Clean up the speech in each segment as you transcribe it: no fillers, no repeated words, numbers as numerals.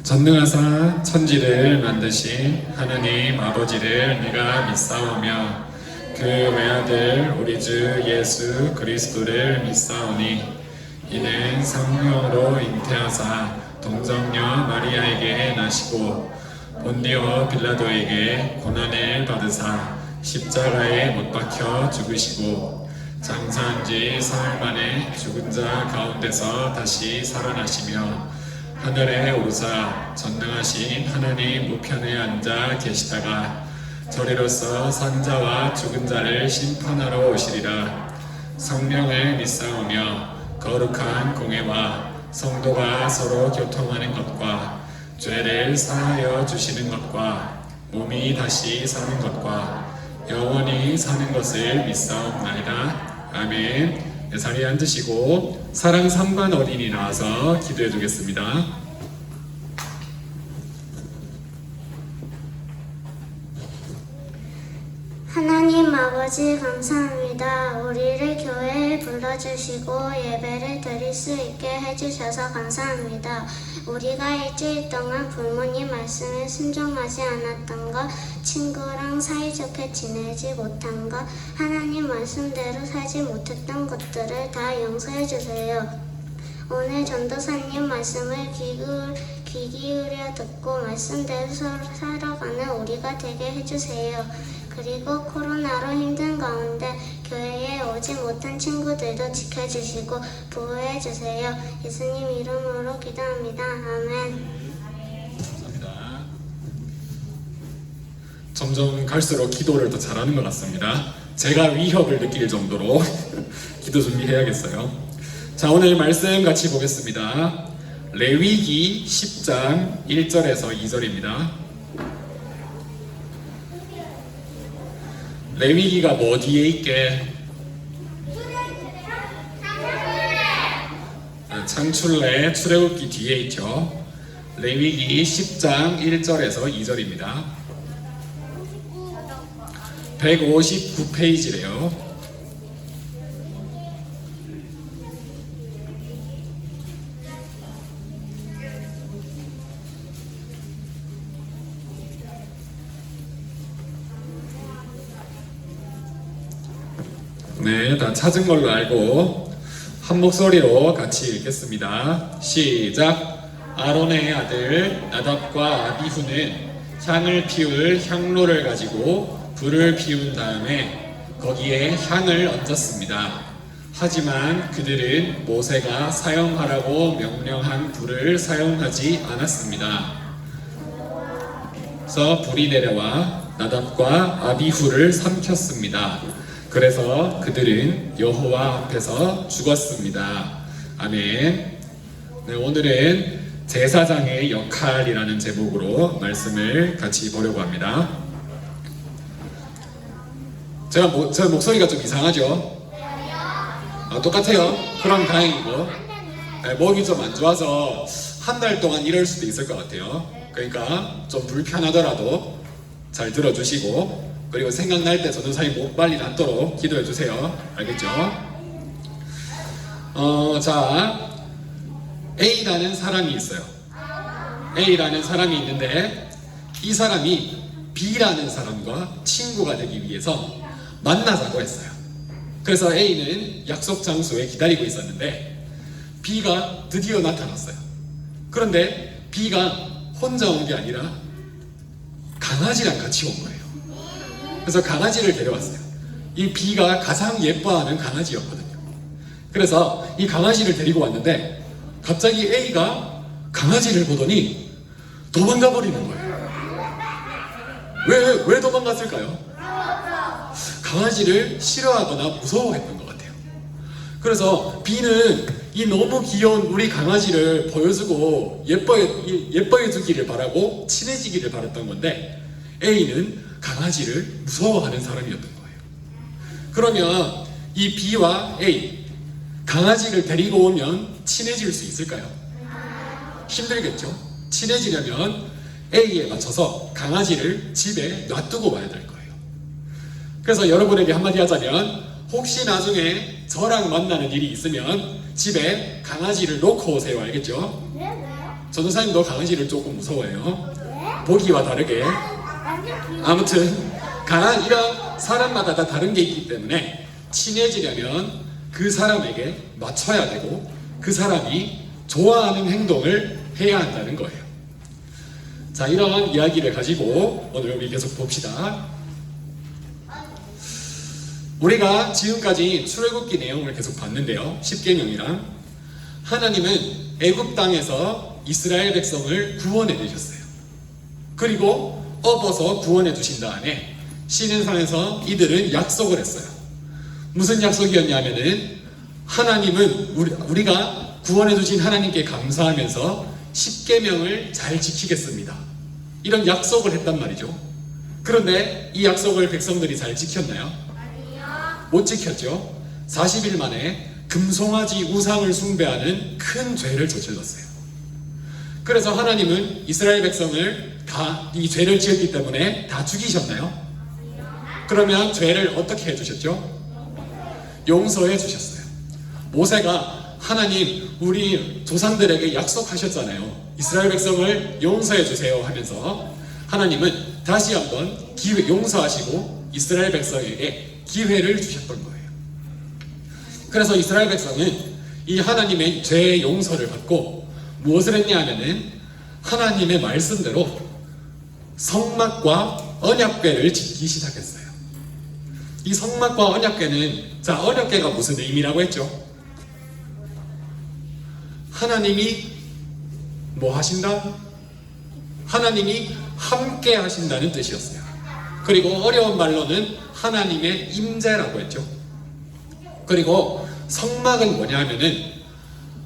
전능하사 천지를 만드신 하나님 아버지를 내가 믿사오며 그 외아들 우리 주 예수 그리스도를 믿사오니 이는 성령으로 잉태하사 동정녀 마리아에게 나시고 본디오 빌라도에게 고난을 받으사 십자가에 못 박혀 죽으시고 장사한 지 사흘 만에 죽은 자 가운데서 다시 살아나시며 하늘에 오르사 전능하신 하나님 우편에 앉아 계시다가 저리로서 산자와 죽은 자를 심판하러 오시리라. 성령을 믿사오며 거룩한 공회와 성도가 서로 교통하는 것과 죄를 사하여 주시는 것과 몸이 다시 사는 것과 영원히 사는 것을 믿사옵나이다. 아멘. 네, 자리에 앉으시고 사랑 3반 어린이 나와서 기도해 주겠습니다. 하나님 아버지 감사합니다. 우리를 교회에 불러주시고 예배를 드릴 수 있게 해주셔서 감사합니다. 우리가 일주일 동안 부모님 말씀에 순종하지 않았던 것, 친구랑 사이좋게 지내지 못한 것, 하나님 말씀대로 살지 못했던 것들을 다 용서해 주세요. 오늘 전도사님 말씀을 귀 기울여 듣고 말씀대로 살아가는 우리가 되게 해주세요. 그리고 코로나로 힘든 가운데 교회에 오지 못한 친구들도 지켜주시고 보호해주세요. 예수님 이름으로 기도합니다. 아멘. 감사합니다. 점점 갈수록 기도를 더 잘하는 것 같습니다. 제가 위협을 느낄 정도로 기도 준비해야겠어요. 자, 오늘 말씀 같이 보겠습니다. 레위기 10장 1절에서 2절입니다. 레위기가 뭐 뒤에 있게? 창출래, 출애굽기 뒤에 있죠. 레위기 10장 1절에서 2절입니다. 159페이지래요. 네, 다 찾은 걸로 알고 한 목소리로 같이 읽겠습니다. 시작! 아론의 아들 나답과 아비후는 향을 피울 향로를 가지고 불을 피운 다음에 거기에 향을 얹었습니다. 하지만 그들은 모세가 사용하라고 명령한 불을 사용하지 않았습니다. 그래서 불이 내려와 나답과 아비후를 삼켰습니다. 그래서 그들은 여호와 앞에서 죽었습니다. 아멘. 네, 오늘은 제사장의 역할이라는 제목으로 말씀을 같이 보려고 합니다. 제 목소리가 좀 이상하죠? 똑같아요. 그럼 다행이고. 네, 목이 좀 안 좋아서 한 달 동안 이럴 수도 있을 것 같아요. 그러니까 좀 불편하더라도 잘 들어주시고, 그리고 생각날 때 전도사님 목 빨리 낫도록 기도해 주세요. 알겠죠? 자, A라는 사람이 있어요. A라는 사람이 있는데 이 사람이 B라는 사람과 친구가 되기 위해서 만나자고 했어요. 그래서 A는 약속 장소에 기다리고 있었는데 B가 드디어 나타났어요. 그런데 B가 혼자 온 게 아니라 강아지랑 같이 온 거예요. 그래서 강아지를 데려왔어요. 이 B가 가장 예뻐하는 강아지였거든요. 그래서 이 강아지를 데리고 왔는데 갑자기 A가 강아지를 보더니 도망가 버리는 거예요. 왜 도망갔을까요? 강아지를 싫어하거나 무서워했던 것 같아요. 그래서 B는 이 너무 귀여운 우리 강아지를 보여주고 예뻐해 주기를 바라고 친해지기를 바랐던 건데 A는 강아지를 무서워하는 사람이었던 거예요. 그러면 이 B와 A, 강아지를 데리고 오면 친해질 수 있을까요? 힘들겠죠? 친해지려면 A에 맞춰서 강아지를 집에 놔두고 와야 될 거예요. 그래서 여러분에게 한마디 하자면, 혹시 나중에 저랑 만나는 일이 있으면 집에 강아지를 놓고 오세요. 알겠죠? 전도사님도 강아지를 조금 무서워해요. 보기와 다르게. 아무튼 이런 사람마다 다 다른 게 있기 때문에 친해지려면 그 사람에게 맞춰야 되고 그 사람이 좋아하는 행동을 해야 한다는 거예요. 자, 이런 이야기를 가지고 오늘 우리 계속 봅시다. 우리가 지금까지 출애굽기 내용을 계속 봤는데요. 십계명이랑 하나님은 애굽 땅에서 이스라엘 백성을 구원해 주셨어요. 그리고 업어서 구원해 주신 다음에 시내산에서 이들은 약속을 했어요. 무슨 약속이었냐면은 하나님은 우리가 구원해 주신 하나님께 감사하면서 십계명을 잘 지키겠습니다. 이런 약속을 했단 말이죠. 그런데 이 약속을 백성들이 잘 지켰나요? 못 지켰죠. 40일 만에 금송아지 우상을 숭배하는 큰 죄를 저질렀어요. 그래서 하나님은 이스라엘 백성을 다 이 죄를 지었기 때문에 다 죽이셨나요? 그러면 죄를 어떻게 해주셨죠? 용서해 주셨어요. 모세가 하나님 우리 조상들에게 약속하셨잖아요. 이스라엘 백성을 용서해 주세요 하면서 하나님은 다시 한번 용서하시고 이스라엘 백성에게 기회를 주셨던 거예요. 그래서 이스라엘 백성은 이 하나님의 죄의 용서를 받고 무엇을 했냐 하면은 하나님의 말씀대로 성막과 언약궤를 짓기 시작했어요. 이 성막과 언약궤는, 자, 언약궤가 무슨 의미라고 했죠? 하나님이 뭐 하신다? 하나님이 함께 하신다는 뜻이었어요. 그리고 어려운 말로는 하나님의 임재라고 했죠. 그리고 성막은 뭐냐 하면은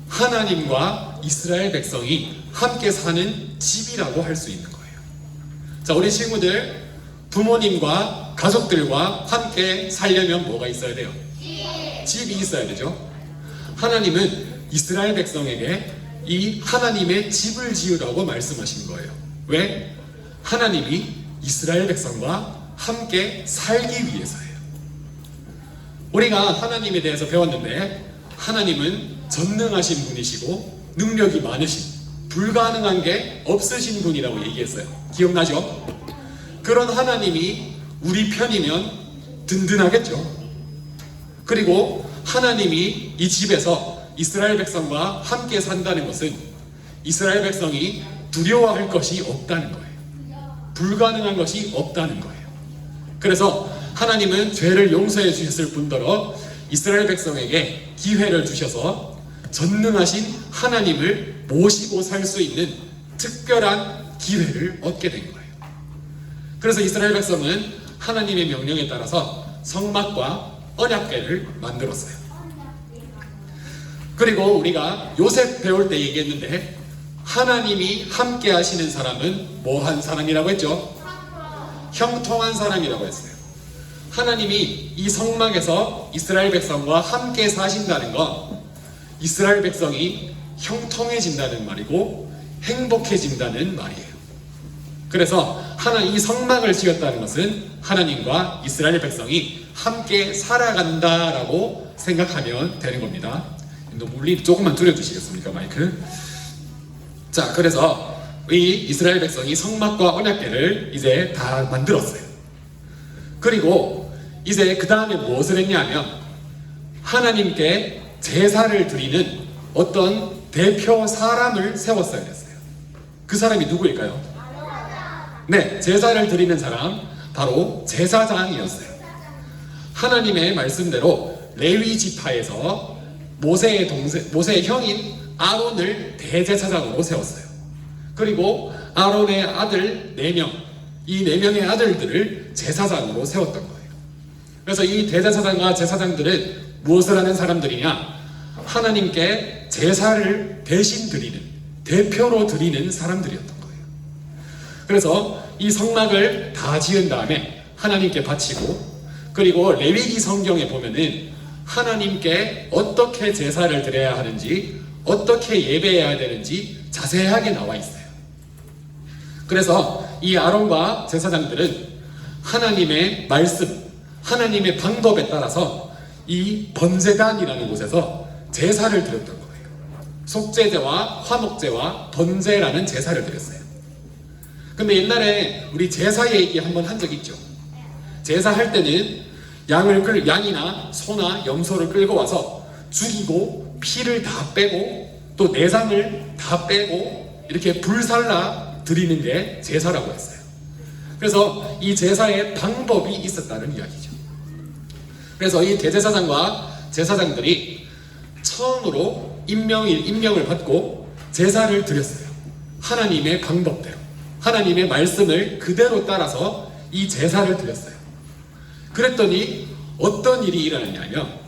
하나님과 이스라엘 백성이 함께 사는 집이라고 할 수 있는 거예요. 자, 우리 친구들 부모님과 가족들과 함께 살려면 뭐가 있어야 돼요? 집이 있어야 되죠. 하나님은 이스라엘 백성에게 이 하나님의 집을 지으라고 말씀하신 거예요. 왜? 하나님이 이스라엘 백성과 함께 살기 위해서예요. 우리가 하나님에 대해서 배웠는데 하나님은 전능하신 분이시고 능력이 많으신, 불가능한 게 없으신 분이라고 얘기했어요. 기억나죠? 그런 하나님이 우리 편이면 든든하겠죠. 그리고 하나님이 이 집에서 이스라엘 백성과 함께 산다는 것은 이스라엘 백성이 두려워할 것이 없다는 거예요. 불가능한 것이 없다는 거예요. 그래서 하나님은 죄를 용서해 주셨을 뿐더러 이스라엘 백성에게 기회를 주셔서 전능하신 하나님을 모시고 살 수 있는 특별한 기회를 얻게 된 거예요. 그래서 이스라엘 백성은 하나님의 명령에 따라서 성막과 언약궤를 만들었어요. 그리고 우리가 요셉 배울 때 얘기했는데 하나님이 함께 하시는 사람은 뭐한 사람이라고 했죠? 형통한 사람이라고 했어요. 하나님이 이 성막에서 이스라엘 백성과 함께 사신다는 건 이스라엘 백성이 형통해진다는 말이고 행복해진다는 말이에요. 그래서 이 성막을 지었다는 것은 하나님과 이스라엘 백성이 함께 살아간다라고 생각하면 되는 겁니다. 물리 조금만 줄여주시겠습니까, 마이크? 자, 그래서 이 이스라엘 백성이 성막과 언약궤를 이제 다 만들었어요. 그리고 이제 그 다음에 무엇을 했냐면 하나님께 제사를 드리는 어떤 대표 사람을 세웠어야 됐어요. 그 사람이 누구일까요? 네, 제사를 드리는 사람 바로 제사장이었어요. 하나님의 말씀대로 레위 지파에서 모세의 형인 아론을 대제사장으로 세웠어요. 그리고 아론의 아들 4명, 이 4명의 아들들을 제사장으로 세웠던 거예요. 그래서 이 대제사장과 제사장들은 무엇을 하는 사람들이냐? 하나님께 제사를 대신 드리는, 대표로 드리는 사람들이었던 거예요. 그래서 이 성막을 다 지은 다음에 하나님께 바치고, 그리고 레위기 성경에 보면은 하나님께 어떻게 제사를 드려야 하는지, 어떻게 예배해야 되는지 자세하게 나와 있어요. 그래서 이 아론과 제사장들은 하나님의 말씀, 하나님의 방법에 따라서 이 번제단이라는 곳에서 제사를 드렸던 거예요. 속죄제와 화목제와 번제라는 제사를 드렸어요. 근데 옛날에 우리 제사 얘기 한번 한 적 있죠. 제사할 때는 양이나 소나 염소를 끌고 와서 죽이고 피를 다 빼고 또 내장을 다 빼고 이렇게 불살라 드리는 게 제사라고 했어요. 그래서 이 제사의 방법이 있었다는 이야기죠. 그래서 이 대제사장과 제사장들이 처음으로 임명을 받고 제사를 드렸어요. 하나님의 방법대로, 하나님의 말씀을 그대로 따라서 이 제사를 드렸어요. 그랬더니 어떤 일이 일어났냐면,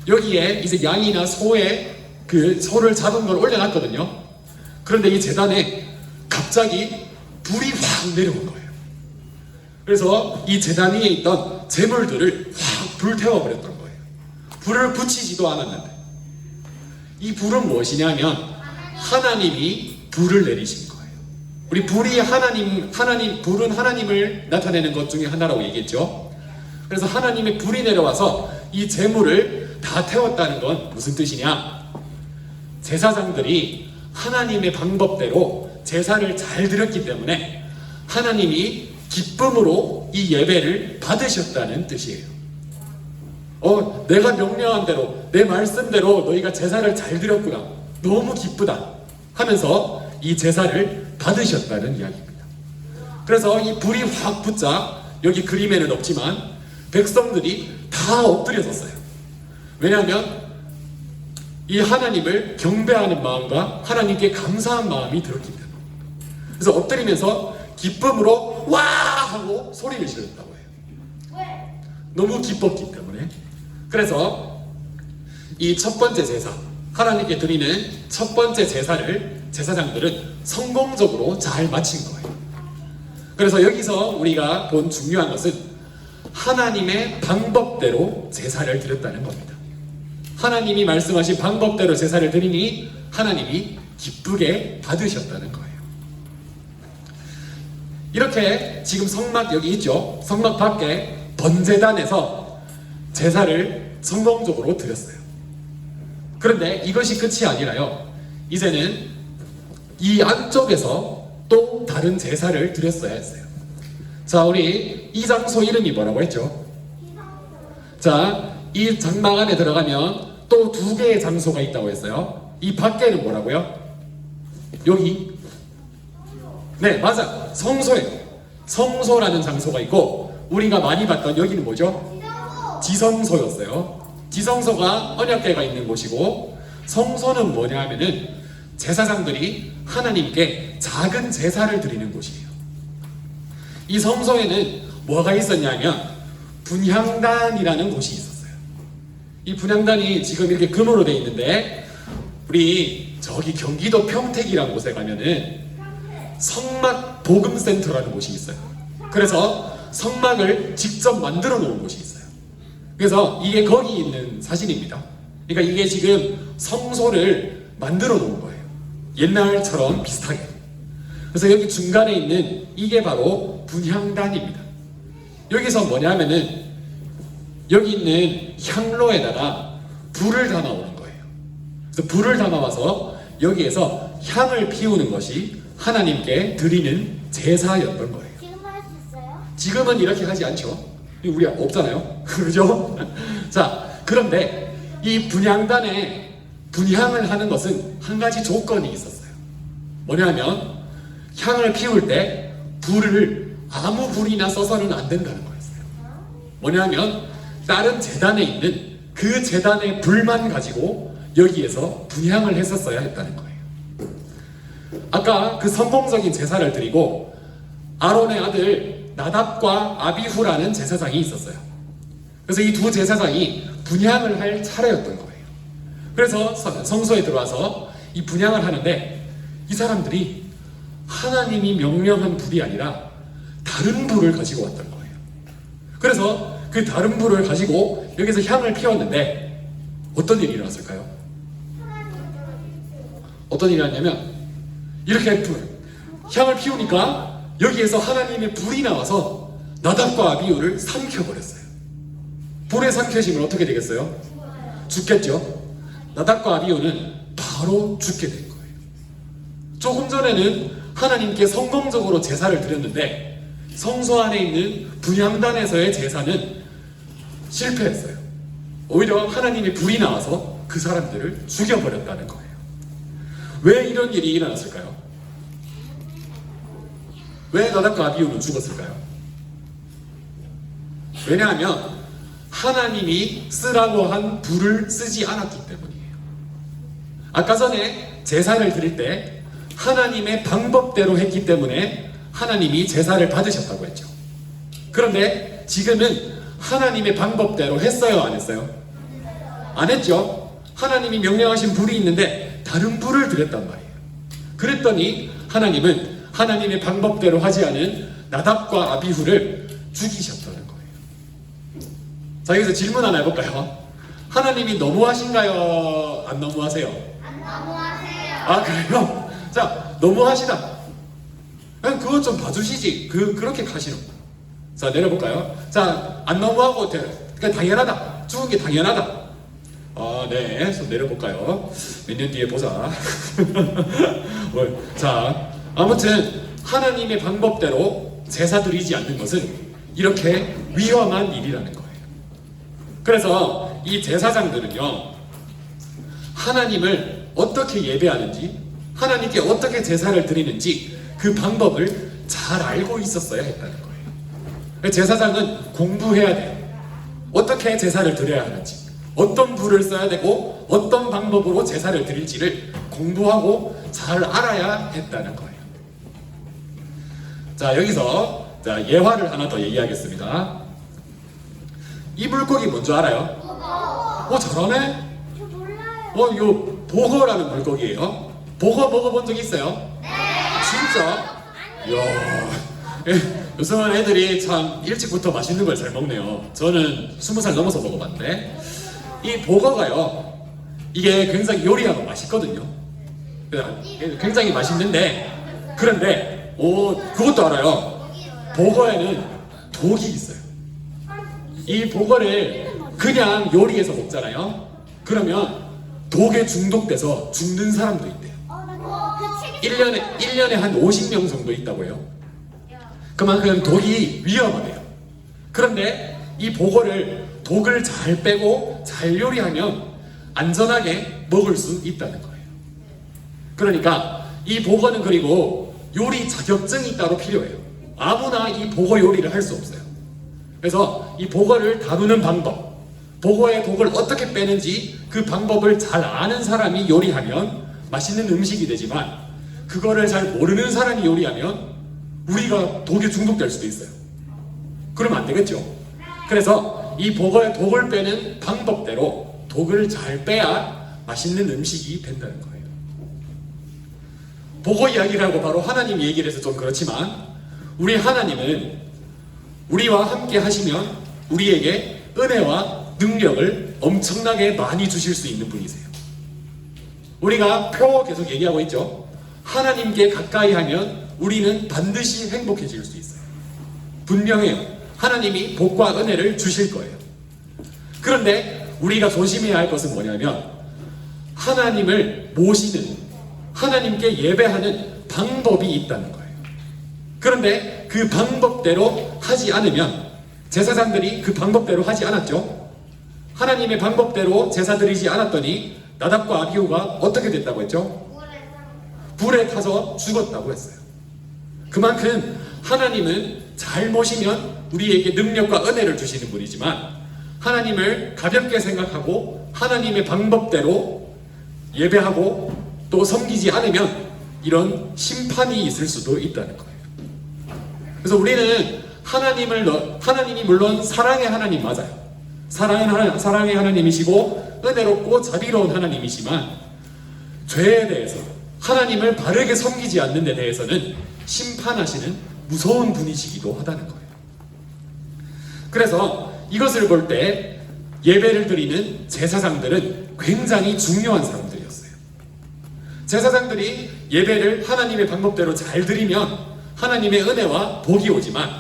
여기에 이제 양이나 소의 그 소를 잡은 걸 올려놨거든요. 그런데 이 제단에 갑자기 불이 확 내려온 거예요. 그래서 이 제단 위에 있던 제물들을 확 불태워버렸던 거예요. 불을 붙이지도 않았는데. 이 불은 무엇이냐면 하나님이 불을 내리신 거예요. 우리 불이 불은 하나님을 나타내는 것 중에 하나라고 얘기했죠. 그래서 하나님의 불이 내려와서 이 제물을 다 태웠다는 건 무슨 뜻이냐? 제사장들이 하나님의 방법대로 제사를 잘 드렸기 때문에 하나님이 기쁨으로 이 예배를 받으셨다는 뜻이에요. 내가 명령한 대로, 내 말씀대로 너희가 제사를 잘 드렸구나, 너무 기쁘다 하면서 이 제사를 받으셨다는 이야기입니다. 그래서 이 불이 확 붙자, 여기 그림에는 없지만 백성들이 다 엎드려 섰어요. 왜냐하면 이 하나님을 경배하는 마음과 하나님께 감사한 마음이 들었기 때문에. 그래서 엎드리면서 기쁨으로 와! 하고 소리를 지르셨다고 해요. 너무 기뻤기 때문에. 그래서 이 첫 번째 제사, 하나님께 드리는 첫 번째 제사를 제사장들은 성공적으로 잘 마친 거예요. 그래서 여기서 우리가 본 중요한 것은 하나님의 방법대로 제사를 드렸다는 겁니다. 하나님이 말씀하신 방법대로 제사를 드리니 하나님이 기쁘게 받으셨다는 거예요. 이렇게 지금 성막 여기 있죠. 성막 밖에 번제단에서 제사를 성공적으로 드렸어요. 그런데 이것이 끝이 아니라요, 이제는 이 안쪽에서 또 다른 제사를 드렸어야 했어요. 자, 우리 이 장소 이름이 뭐라고 했죠? 자, 이 장막 안에 들어가면 또 두 개의 장소가 있다고 했어요. 이 밖에는 뭐라고요? 여기. 네, 맞아. 성소예요. 성소라는 장소가 있고, 우리가 많이 봤던 여기는 뭐죠? 지성소였어요. 지성소가 언약궤가 있는 곳이고, 성소는 뭐냐 하면은 제사장들이 하나님께 작은 제사를 드리는 곳이에요. 이 성소에는 뭐가 있었냐면 분향단이라는 곳이 있었어요. 이 분향단이 지금 이렇게 금으로 되어 있는데, 우리 저기 경기도 평택이라는 곳에 가면은 성막 복음센터라는 곳이 있어요. 그래서 성막을 직접 만들어 놓은 곳이 있어요. 그래서 이게 거기 있는 사진입니다. 그러니까 이게 지금 성소를 만들어 놓은 거예요. 옛날처럼 비슷하게. 그래서 여기 중간에 있는 이게 바로 분향단입니다. 여기서 뭐냐면은 여기 있는 향로에다가 불을 담아오는 거예요. 그래서 불을 담아와서 여기에서 향을 피우는 것이 하나님께 드리는 제사였던 거예요. 지금 할 수 있어요? 지금은 이렇게 하지 않죠. 우리 없잖아요. 그죠? 자, 그런데 이 분향단에 분향을 하는 것은 한 가지 조건이 있었어요. 뭐냐면 향을 피울 때 불을 아무 불이나 써서는 안 된다는 거였어요. 뭐냐면 다른 제단에 있는 그 제단의 불만 가지고 여기에서 분향을 했었어야 했다는 거예요. 아까 그 성공적인 제사를 드리고 아론의 아들 나답과 아비후라는 제사장이 있었어요. 그래서 이 두 제사장이 분향을 할 차례였던 거예요. 그래서 성소에 들어와서 이 분향을 하는데 이 사람들이 하나님이 명령한 불이 아니라 다른 불을 가지고 왔던 거예요. 그래서 그 다른 불을 가지고 여기서 향을 피웠는데 어떤 일이 일어났을까요? 어떤 일이 일어났냐면 이렇게 향을 피우니까 여기에서 하나님의 불이 나와서 나답과 아비후를 삼켜버렸어요. 불에 삼켜지면 어떻게 되겠어요? 죽겠죠. 나답과 아비후는 다 바로 죽게 된 거예요. 조금 전에는 하나님께 성공적으로 제사를 드렸는데 성소 안에 있는 분향단에서의 제사는 실패했어요. 오히려 하나님의 불이 나와서 그 사람들을 죽여버렸다는 거예요. 왜 이런 일이 일어났을까요? 왜 나답과 아비후는 죽었을까요? 왜냐하면 하나님이 쓰라고 한 불을 쓰지 않았기 때문이에요. 아까 전에 제사를 드릴 때 하나님의 방법대로 했기 때문에 하나님이 제사를 받으셨다고 했죠. 그런데 지금은 하나님의 방법대로 했어요, 안 했어요? 안 했죠. 하나님이 명령하신 불이 있는데 다른 불을 드렸단 말이에요. 그랬더니 하나님은 하나님의 방법대로 하지 않은 나답과 아비후를 죽이셨다는 거예요. 자, 여기서 질문 하나 해볼까요? 하나님이 너무하신가요? 안 너무하세요? 안 너무하세요. 아, 그래요? 자, 너무하시다. 그냥 그것 좀 봐주시지. 그렇게 가시는 거예요. 자, 내려볼까요? 자, 안 너무하고 그냥 당연하다. 죽은 게 당연하다. 아, 네. 손 내려볼까요? 몇 년 뒤에 보자. 자, 아무튼 하나님의 방법대로 제사 드리지 않는 것은 이렇게 위험한 일이라는 거예요. 그래서 이 제사장들은요, 하나님을 어떻게 예배하는지, 하나님께 어떻게 제사를 드리는지 그 방법을 잘 알고 있었어야 했다는 거예요. 제사장은 공부해야 돼요. 어떻게 제사를 드려야 하는지, 어떤 불을 써야 되고 어떤 방법으로 제사를 드릴지를 공부하고 잘 알아야 했다는 거예요. 자, 여기서 예화를 하나 더 얘기하겠습니다. 이 물고기 뭔지 알아요? 잘하네? 저 몰라요. 이거 보거라는 물고기예요. 보거 먹어본 적 있어요? 네. 진짜? 이야, 요즘은 애들이 참 일찍부터 맛있는 걸 잘 먹네요. 저는 20살 넘어서 먹어봤는데 이 보거가요, 이게 굉장히 요리하고 맛있거든요. 굉장히 맛있는데, 그런데 그것도 알아요. 보거에는 독이 있어요. 이 보거를 그냥 요리해서 먹잖아요. 그러면 독에 중독돼서 죽는 사람도 있대요. 1년에 한 50명 정도 있다고 해요. 그만큼 독이 위험하대요. 그런데 이 보거를 독을 잘 빼고 잘 요리하면 안전하게 먹을 수 있다는 거예요. 그러니까 이 보거는 그리고 요리 자격증이 따로 필요해요. 아무나 이 보거 요리를 할 수 없어요. 그래서 이 보거를 다루는 방법, 보거의 독을 어떻게 빼는지 그 방법을 잘 아는 사람이 요리하면 맛있는 음식이 되지만, 그거를 잘 모르는 사람이 요리하면 우리가 독에 중독될 수도 있어요. 그러면 안 되겠죠. 그래서 이 보거의 독을 빼는 방법대로 독을 잘 빼야 맛있는 음식이 된다는 거예요. 보거 이야기를 하고 바로 하나님 얘기를 해서 좀 그렇지만, 우리 하나님은 우리와 함께 하시면 우리에게 은혜와 능력을 엄청나게 많이 주실 수 있는 분이세요. 우리가 표 계속 얘기하고 있죠. 하나님께 가까이 하면 우리는 반드시 행복해질 수 있어요. 분명해요. 하나님이 복과 은혜를 주실 거예요. 그런데 우리가 조심해야 할 것은 뭐냐면, 하나님을 모시는, 하나님께 예배하는 방법이 있다는 거예요. 그런데 그 방법대로 하지 않으면, 제사장들이 그 방법대로 하지 않았죠. 하나님의 방법대로 제사 드리지 않았더니 나답과 아비후가 어떻게 됐다고 했죠? 불에 타서 죽었다고 했어요. 그만큼 하나님은 잘 모시면 우리에게 능력과 은혜를 주시는 분이지만, 하나님을 가볍게 생각하고 하나님의 방법대로 예배하고 또 섬기지 않으면 이런 심판이 있을 수도 있다는 거예요. 그래서 우리는 하나님이 물론 사랑의 하나님 맞아요. 사랑의 하나님이시고 은혜롭고 자비로운 하나님이시만, 죄에 대해서, 하나님을 바르게 섬기지 않는 데 대해서는 심판하시는 무서운 분이시기도 하다는 거예요. 그래서 이것을 볼 때 예배를 드리는 제사장들은 굉장히 중요한 사람들이었어요. 제사장들이 예배를 하나님의 방법대로 잘 드리면 하나님의 은혜와 복이 오지만,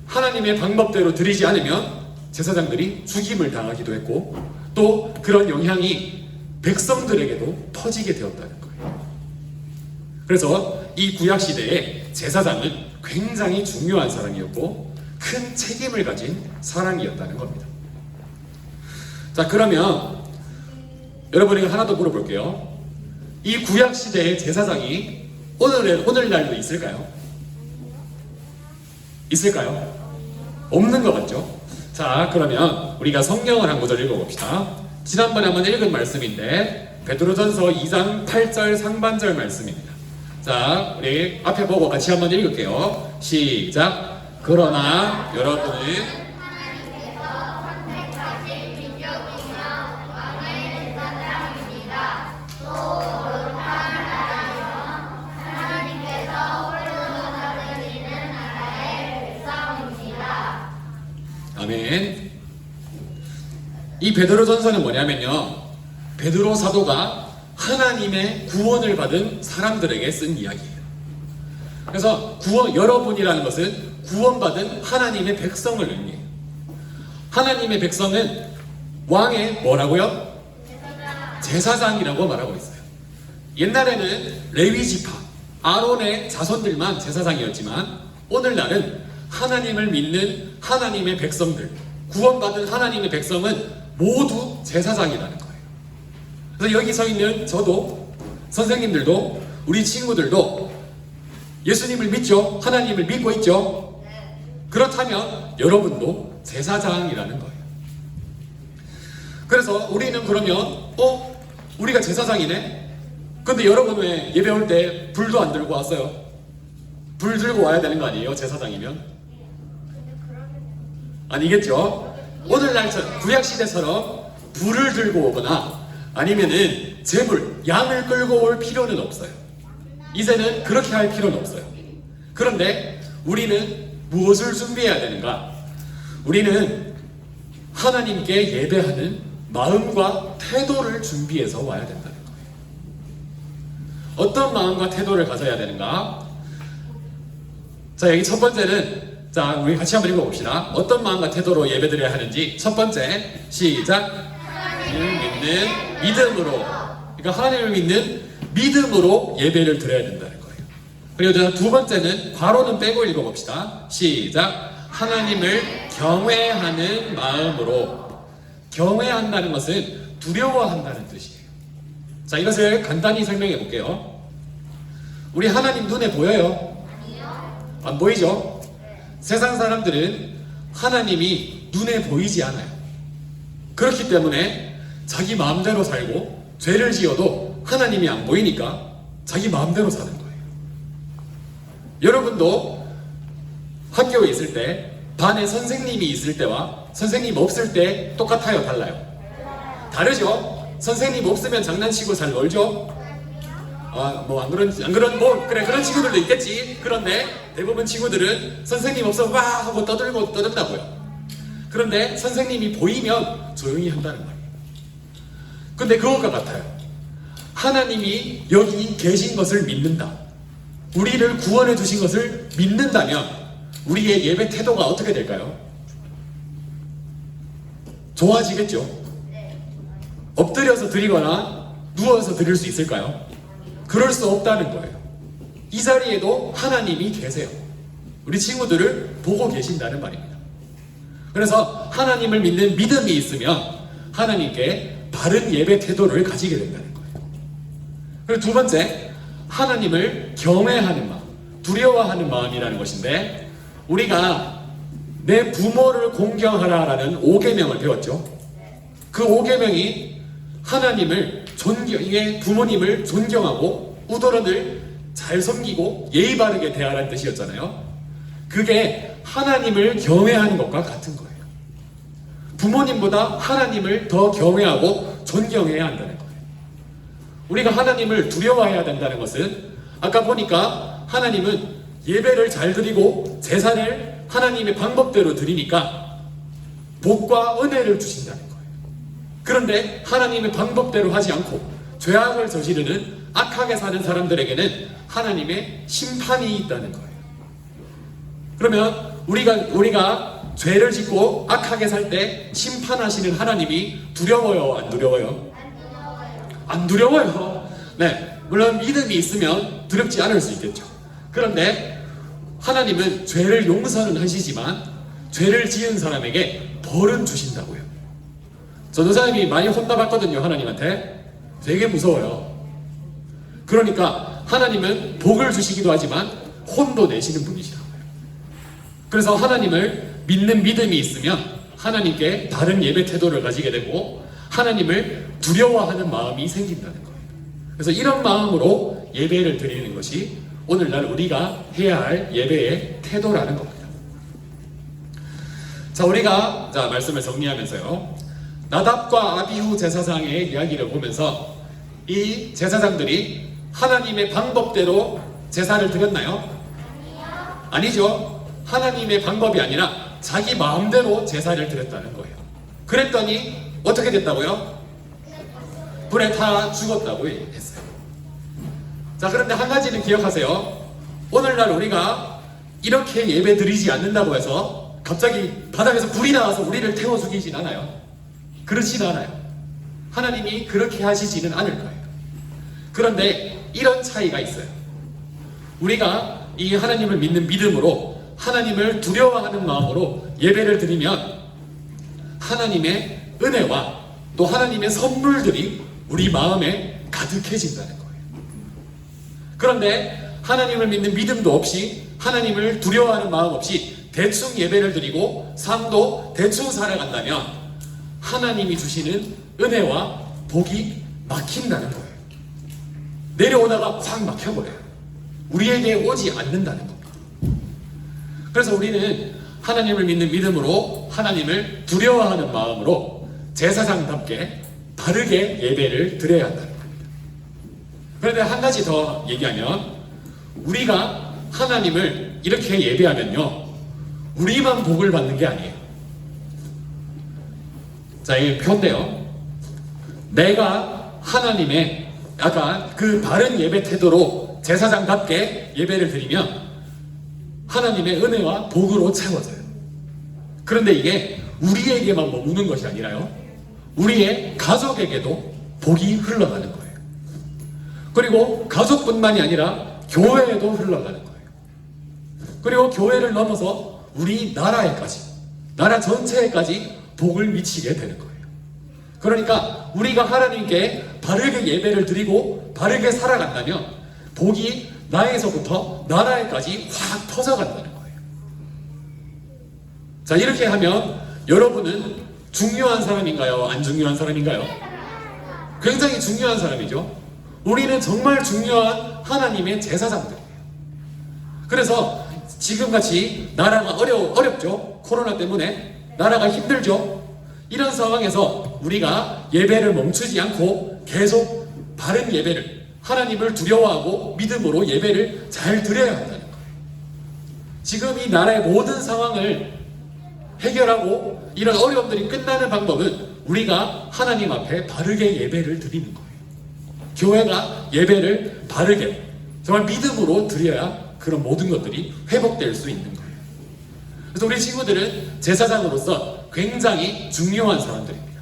하나님의 방법대로 드리지 않으면 제사장들이 죽임을 당하기도 했고, 또 그런 영향이 백성들에게도 퍼지게 되었다는 거예요. 그래서 이 구약 시대에 제사장은 굉장히 중요한 사람이었고 큰 책임을 가진 사람이었다는 겁니다. 자, 그러면 여러분에게 하나 더 물어볼게요. 이 구약 시대의 제사장이 오늘날도 있을까요? 있을까요? 없는 것 같죠? 자, 그러면 우리가 성경을 한 구절 읽어봅시다. 지난번에 한번 읽은 말씀인데 베드로전서 2장 8절 상반절 말씀입니다. 자, 우리 앞에 보고 같이 한번 읽을게요. 시작. 그러나 여러분은 아멘. 이 베드로전서는 뭐냐면요, 베드로 사도가 하나님의 구원을 받은 사람들에게 쓴 이야기예요. 그래서 여러분이라는 것은 구원받은 하나님의 백성을 의미해요. 하나님의 백성은 왕의 뭐라고요? 제사장이라고 말하고 있어요. 옛날에는 레위 지파, 아론의 자손들만 제사장이었지만 오늘날은 하나님을 믿는 하나님의 백성들, 구원받은 하나님의 백성은 모두 제사장이라는 거예요. 그래서 여기 서 있는 저도, 선생님들도, 우리 친구들도 예수님을 믿죠? 하나님을 믿고 있죠? 그렇다면 여러분도 제사장이라는 거예요. 그래서 우리는 그러면 우리가 제사장이네? 근데 여러분 왜 예배 올 때 불도 안 들고 왔어요? 불 들고 와야 되는 거 아니에요? 제사장이면? 아니겠죠? 오늘날 구약시대처럼 불을 들고 오거나 아니면은 제물, 양을 끌고 올 필요는 없어요. 이제는 그렇게 할 필요는 없어요. 그런데 우리는 무엇을 준비해야 되는가? 우리는 하나님께 예배하는 마음과 태도를 준비해서 와야 된다는 거예요. 어떤 마음과 태도를 가져야 되는가? 자, 여기 첫 번째는, 자, 우리 같이 한번 읽어봅시다. 어떤 마음과 태도로 예배드려야 하는지. 첫 번째, 시작. 하나님을 믿는 믿음으로, 그러니까 하나님을 믿는 믿음으로 예배를 드려야 된다는 거예요. 그리고 두 번째는 괄호는 빼고 읽어봅시다. 시작. 하나님을 경외하는 마음으로. 경외한다는 것은 두려워한다는 뜻이에요. 자, 이것을 간단히 설명해 볼게요. 우리 하나님 눈에 보여요? 안 보이죠? 세상 사람들은 하나님이 눈에 보이지 않아요. 그렇기 때문에 자기 마음대로 살고 죄를 지어도 하나님이 안 보이니까 자기 마음대로 사는 거예요. 여러분도 학교에 있을 때 반에 선생님이 있을 때와 선생님 없을 때 똑같아요? 달라요? 다르죠? 선생님 없으면 장난치고 잘 놀죠? 그런 친구들도 있겠지. 그런데 대부분 친구들은 선생님 없어서 와 하고 떠든다고요. 그런데 선생님이 보이면 조용히 한다는 말이에요. 근데 그것과 같아요. 하나님이 여기 계신 것을 믿는다, 우리를 구원해 주신 것을 믿는다면 우리의 예배 태도가 어떻게 될까요? 좋아지겠죠? 엎드려서 드리거나 누워서 드릴 수 있을까요? 그럴 수 없다는 거예요. 이 자리에도 하나님이 계세요. 우리 친구들을 보고 계신다는 말입니다. 그래서 하나님을 믿는 믿음이 있으면 하나님께 바른 예배 태도를 가지게 된다는 거예요. 그리고 두 번째, 하나님을 경외하는 마음, 두려워하는 마음이라는 것인데, 우리가 내 부모를 공경하라라는 5계명을 배웠죠. 그 5계명이 하나님을 이게 부모님을 존경하고 우도런을 잘 섬기고 예의 바르게 대하라는 뜻이었잖아요. 그게 하나님을 경외하는 것과 같은 거예요. 부모님보다 하나님을 더 경외하고 존경해야 한다는 거예요. 우리가 하나님을 두려워해야 된다는 것은, 아까 보니까 하나님은 예배를 잘 드리고 제사를 하나님의 방법대로 드리니까 복과 은혜를 주신다는 거예요. 그런데 하나님의 방법대로 하지 않고 죄악을 저지르는 악하게 사는 사람들에게는 하나님의 심판이 있다는 거예요. 그러면 우리가 죄를 짓고 악하게 살 때 심판하시는 하나님이 두려워요, 안 두려워요? 안 두려워요. 네, 물론 믿음이 있으면 두렵지 않을 수 있겠죠. 그런데 하나님은 죄를 용서는 하시지만 죄를 지은 사람에게 벌은 주신다고요. 전도사님이 많이 혼나봤거든요. 하나님한테. 되게 무서워요. 그러니까 하나님은 복을 주시기도 하지만 혼도 내시는 분이시라고요. 그래서 하나님을 믿는 믿음이 있으면 하나님께 다른 예배 태도를 가지게 되고 하나님을 두려워하는 마음이 생긴다는 거예요. 그래서 이런 마음으로 예배를 드리는 것이 오늘날 우리가 해야 할 예배의 태도라는 겁니다. 자, 우리가 말씀을 정리하면서요, 나답과 아비후 제사장의 이야기를 보면서 이 제사장들이 하나님의 방법대로 제사를 드렸나요? 아니죠. 하나님의 방법이 아니라 자기 마음대로 제사를 드렸다는 거예요. 그랬더니 어떻게 됐다고요? 불에 타 죽었다고 했어요. 자, 그런데 한 가지는 기억하세요. 오늘날 우리가 이렇게 예배 드리지 않는다고 해서 갑자기 바닥에서 불이 나와서 우리를 태워 죽이진 않아요. 그렇진 않아요. 하나님이 그렇게 하시지는 않을 거예요. 그런데 이런 차이가 있어요. 우리가 이 하나님을 믿는 믿음으로 하나님을 두려워하는 마음으로 예배를 드리면 하나님의 은혜와 또 하나님의 선물들이 우리 마음에 가득해진다는 거예요. 그런데 하나님을 믿는 믿음도 없이 하나님을 두려워하는 마음 없이 대충 예배를 드리고 삶도 대충 살아간다면 하나님이 주시는 은혜와 복이 막힌다는 거예요. 내려오다가 확 막혀버려요. 우리에게 오지 않는다는 겁니다. 그래서 우리는 하나님을 믿는 믿음으로 하나님을 두려워하는 마음으로 제사장답게 바르게 예배를 드려야 한다는 겁니다. 그런데 한 가지 더 얘기하면 우리가 하나님을 이렇게 예배하면요, 우리만 복을 받는 게 아니에요. 자, 이 표인데요, 내가 하나님의 약간 그 바른 예배 태도로 제사장답게 예배를 드리면 하나님의 은혜와 복으로 채워져요. 그런데 이게 우리에게만 머무는 것이 아니라요, 우리의 가족에게도 복이 흘러가는 거예요. 그리고 가족뿐만이 아니라 교회에도 흘러가는 거예요. 그리고 교회를 넘어서 우리 나라에까지, 나라 전체에까지 복을 미치게 되는 거예요. 그러니까 우리가 하나님께 바르게 예배를 드리고 바르게 살아간다면 복이 나에서부터 나라에까지 확 퍼져간다는 거예요. 자, 이렇게 하면 여러분은 중요한 사람인가요? 안 중요한 사람인가요? 굉장히 중요한 사람이죠. 우리는 정말 중요한 하나님의 제사장들이에요. 그래서 지금같이 나라가 어렵죠? 코로나 때문에 나라가 힘들죠? 이런 상황에서 우리가 예배를 멈추지 않고 계속 바른 예배를, 하나님을 두려워하고 믿음으로 예배를 잘 드려야 한다는 거예요. 지금 이 나라의 모든 상황을 해결하고 이런 어려움들이 끝나는 방법은 우리가 하나님 앞에 바르게 예배를 드리는 거예요. 교회가 예배를 바르게 정말 믿음으로 드려야 그런 모든 것들이 회복될 수 있는 거예요. 그래서 우리 친구들은 제사장으로서 굉장히 중요한 사람들입니다.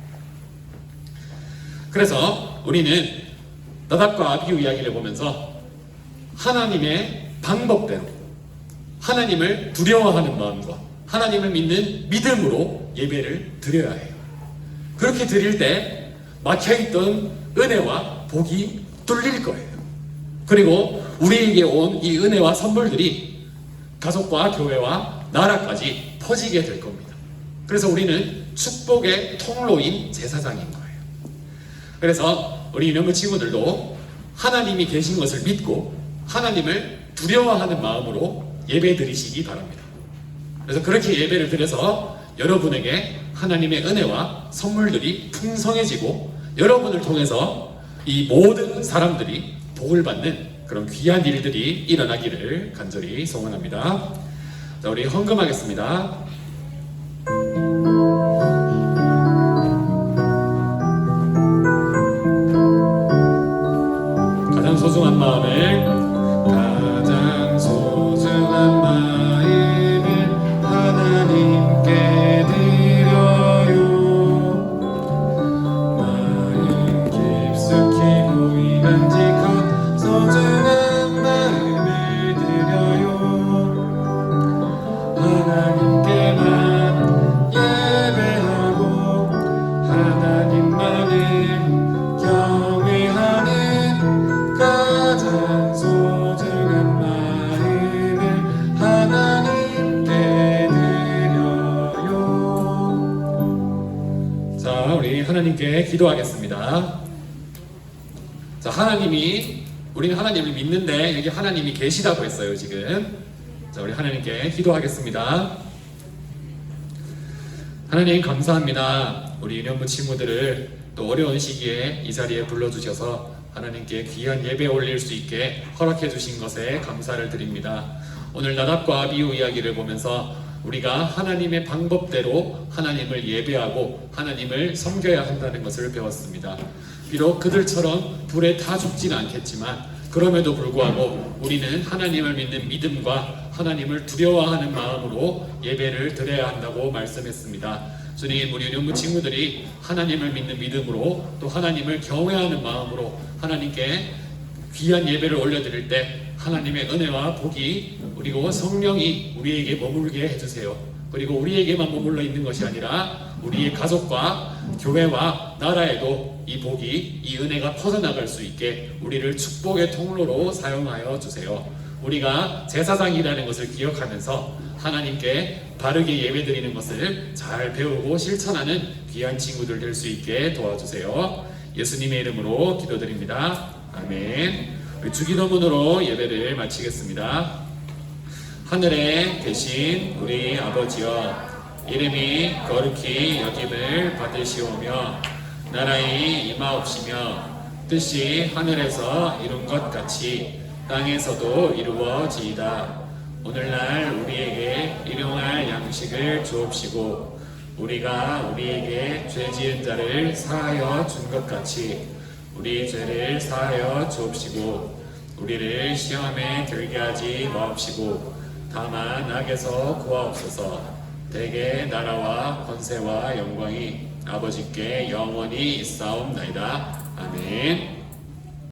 그래서 우리는 나답과 아비후 이야기를 보면서 하나님의 방법대로 하나님을 두려워하는 마음과 하나님을 믿는 믿음으로 예배를 드려야 해요. 그렇게 드릴 때 막혀있던 은혜와 복이 뚫릴 거예요. 그리고 우리에게 온 이 은혜와 선물들이 가족과 교회와 나라까지 퍼지게 될 겁니다. 그래서 우리는 축복의 통로인 제사장인 거예요. 그래서 우리 이런 친구들도 하나님이 계신 것을 믿고 하나님을 두려워하는 마음으로 예배 드리시기 바랍니다. 그래서 그렇게 예배를 드려서 여러분에게 하나님의 은혜와 선물들이 풍성해지고 여러분을 통해서 이 모든 사람들이 복을 받는 그런 귀한 일들이 일어나기를 간절히 소원합니다. 자, 우리 헌금하겠습니다. 가장 소중한 마음을 하나님께 드려요. 마음 깊숙이 하나님께 기도하겠습니다. 자, 우리는 하나님을 믿는데 여기 하나님이 계시다고 했어요, 지금. 자, 우리 하나님께 기도하겠습니다. 하나님 감사합니다. 우리 유년부 친구들을 또 어려운 시기에 이 자리에 불러주셔서 하나님께 귀한 예배 올릴 수 있게 허락해 주신 것에 감사를 드립니다. 오늘 나답과 아비후 이야기를 보면서 우리가 하나님의 방법대로 하나님을 예배하고 하나님을 섬겨야 한다는 것을 배웠습니다. 비록 그들처럼 불에 타 죽진 않겠지만 그럼에도 불구하고 우리는 하나님을 믿는 믿음과 하나님을 두려워하는 마음으로 예배를 드려야 한다고 말씀했습니다. 주님, 우리 유년부 친구들이 하나님을 믿는 믿음으로 또 하나님을 경외하는 마음으로 하나님께 귀한 예배를 올려드릴 때 하나님의 은혜와 복이 그리고 성령이 우리에게 머물게 해주세요. 그리고 우리에게만 머물러 있는 것이 아니라 우리의 가족과 교회와 나라에도 이 복이, 이 은혜가 퍼져나갈 수 있게 우리를 축복의 통로로 사용하여 주세요. 우리가 제사장이라는 것을 기억하면서 하나님께 바르게 예배드리는 것을 잘 배우고 실천하는 귀한 친구들 될 수 있게 도와주세요. 예수님의 이름으로 기도드립니다. 아멘. 주기도문으로 예배를 마치겠습니다. 하늘에 계신 우리 아버지여, 이름이 거룩히 여김을 받으시오며 나라의 임하옵시며 뜻이 하늘에서 이룬 것 같이 땅에서도 이루어지이다. 오늘날 우리에게 일용할 양식을 주옵시고 우리가 우리에게 죄 지은 자를 사하여 준 것 같이 우리 죄를 사하여 주옵시고 우리를 시험에 들게 하지 마옵시고 다만 악에서 구하옵소서. 대개 나라와 권세와 영광이 아버지께 영원히 있사옵나이다. 아멘.